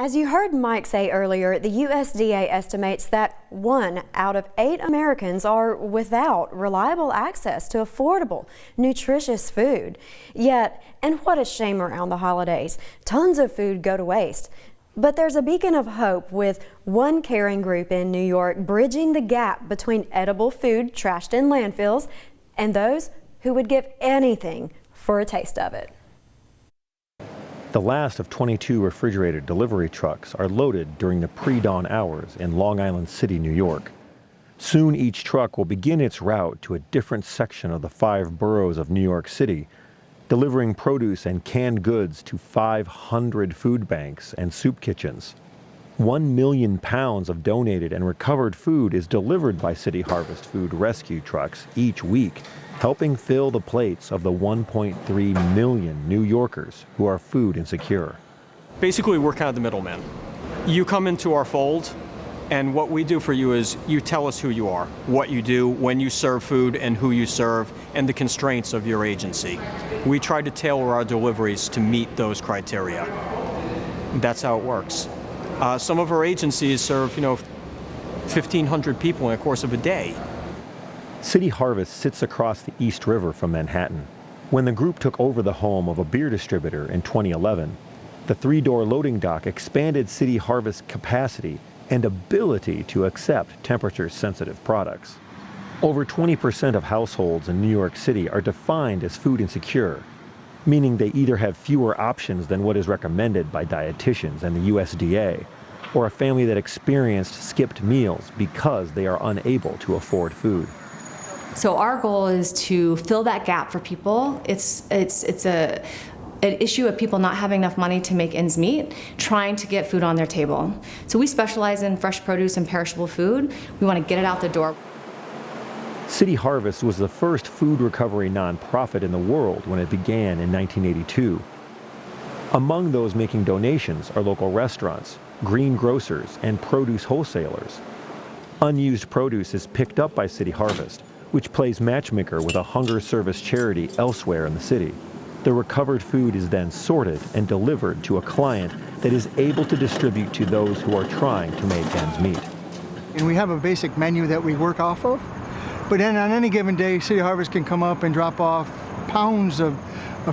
As you heard Mike say earlier, the USDA estimates that 1 out of 8 Americans are without reliable access to affordable, nutritious food. Yet, and what a shame around the holidays, tons of food go to waste. But there's a beacon of hope with one caring group in New York bridging the gap between edible food trashed in landfills and those who would give anything for a taste of it. The last of 22 refrigerated delivery trucks are loaded during the pre-dawn hours in Long Island City, New York. Soon each truck will begin its route to a different section of the 5 boroughs of New York City, delivering produce and canned goods to 500 food banks and soup kitchens. 1 million pounds of donated and recovered food is delivered by City Harvest food rescue trucks each week, helping fill the plates of the 1.3 million New Yorkers who are food insecure. Basically, we're kind of the middleman. You come into our fold, and what we do for you is you tell us who you are, what you do, when you serve food, and who you serve, and the constraints of your agency. We try to tailor our deliveries to meet those criteria. That's how it works. Some of our agencies serve, 1,500 people in the course of a day. City Harvest sits across the East River from Manhattan. When the group took over the home of a beer distributor in 2011, the 3-door loading dock expanded City Harvest's capacity and ability to accept temperature-sensitive products. Over 20% of households in New York City are defined as food insecure, meaning they either have fewer options than what is recommended by dietitians and the USDA, or a family that experienced skipped meals because they are unable to afford food. So our goal is to fill that gap for people. It's an issue of people not having enough money to make ends meet, trying to get food on their table. So we specialize in fresh produce and perishable food. We want to get it out the door. City Harvest was the first food recovery nonprofit in the world when it began in 1982. Among those making donations are local restaurants, green grocers, and produce wholesalers. Unused produce is picked up by City Harvest, which plays matchmaker with a hunger service charity elsewhere in the city. The recovered food is then sorted and delivered to a client that is able to distribute to those who are trying to make ends meet. And we have a basic menu that we work off of, but then on any given day, City Harvest can come up and drop off pounds of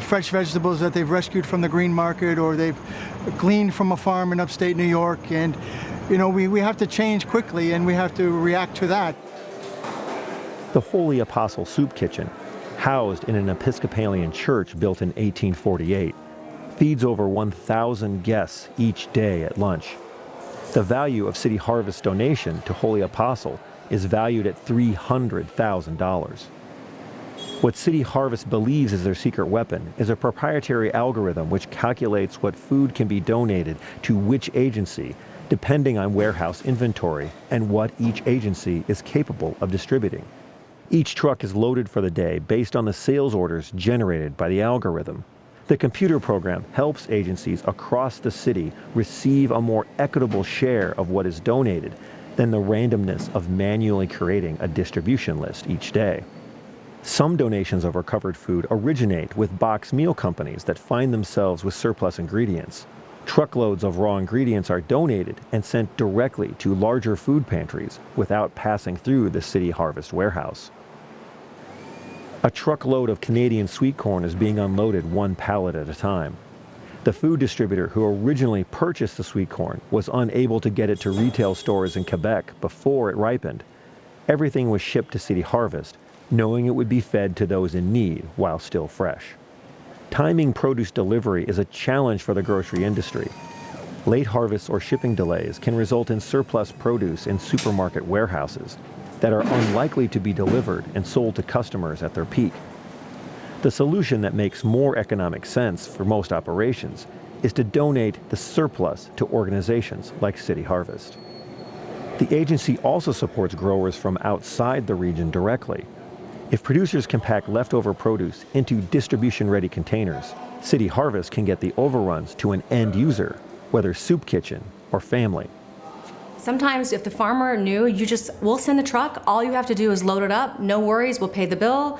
fresh vegetables that they've rescued from the green market or they've gleaned from a farm in upstate New York. And we have to change quickly and we have to react to that. The Holy Apostle Soup Kitchen, housed in an Episcopalian church built in 1848, feeds over 1,000 guests each day at lunch. The value of City Harvest donation to Holy Apostle is valued at $300,000. What City Harvest believes is their secret weapon is a proprietary algorithm which calculates what food can be donated to which agency, depending on warehouse inventory and what each agency is capable of distributing. Each truck is loaded for the day based on the sales orders generated by the algorithm. The computer program helps agencies across the city receive a more equitable share of what is donated than the randomness of manually creating a distribution list each day. Some donations of recovered food originate with box meal companies that find themselves with surplus ingredients. Truckloads of raw ingredients are donated and sent directly to larger food pantries without passing through the City Harvest warehouse. A truckload of Canadian sweet corn is being unloaded one pallet at a time. The food distributor who originally purchased the sweet corn was unable to get it to retail stores in Quebec before it ripened. Everything was shipped to City Harvest, knowing it would be fed to those in need while still fresh. Timing produce delivery is a challenge for the grocery industry. Late harvests or shipping delays can result in surplus produce in supermarket warehouses that are unlikely to be delivered and sold to customers at their peak. The solution that makes more economic sense for most operations is to donate the surplus to organizations like City Harvest. The agency also supports growers from outside the region directly. If producers can pack leftover produce into distribution-ready containers, City Harvest can get the overruns to an end user, whether soup kitchen or family. Sometimes if the farmer knew, we'll send the truck, all you have to do is load it up, no worries, we'll pay the bill.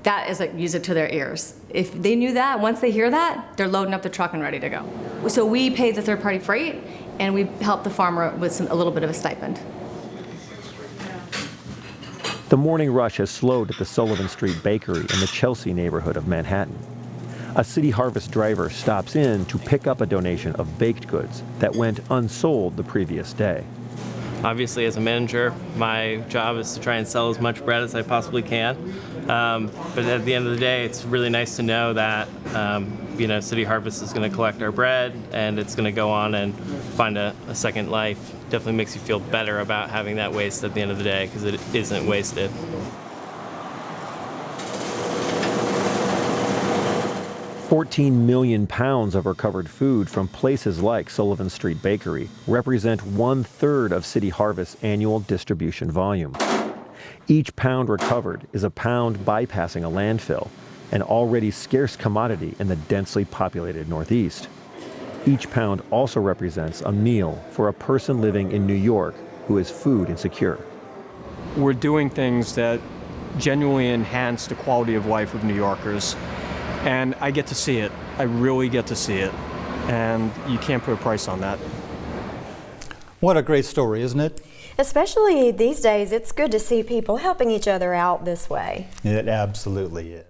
that is like music to their ears. If they knew that, once they hear that, they're loading up the truck and ready to go. So we pay the third-party freight, and we help the farmer with a little bit of a stipend. The morning rush has slowed at the Sullivan Street Bakery in the Chelsea neighborhood of Manhattan. A City Harvest driver stops in to pick up a donation of baked goods that went unsold the previous day. Obviously, as a manager, my job is to try and sell as much bread as I possibly can. But at the end of the day, it's really nice to know that City Harvest is going to collect our bread and it's going to go on and find a second life. Definitely makes you feel better about having that waste at the end of the day, because it isn't wasted. £14 million of recovered food from places like Sullivan Street Bakery represent 1/3 of City Harvest's annual distribution volume. Each pound recovered is a pound bypassing a landfill, an already scarce commodity in the densely populated Northeast. Each pound also represents a meal for a person living in New York who is food insecure. We're doing things that genuinely enhance the quality of life of New Yorkers. And I get to see it. I really get to see it. And you can't put a price on that. What a great story, isn't it? Especially these days, it's good to see people helping each other out this way. It absolutely is.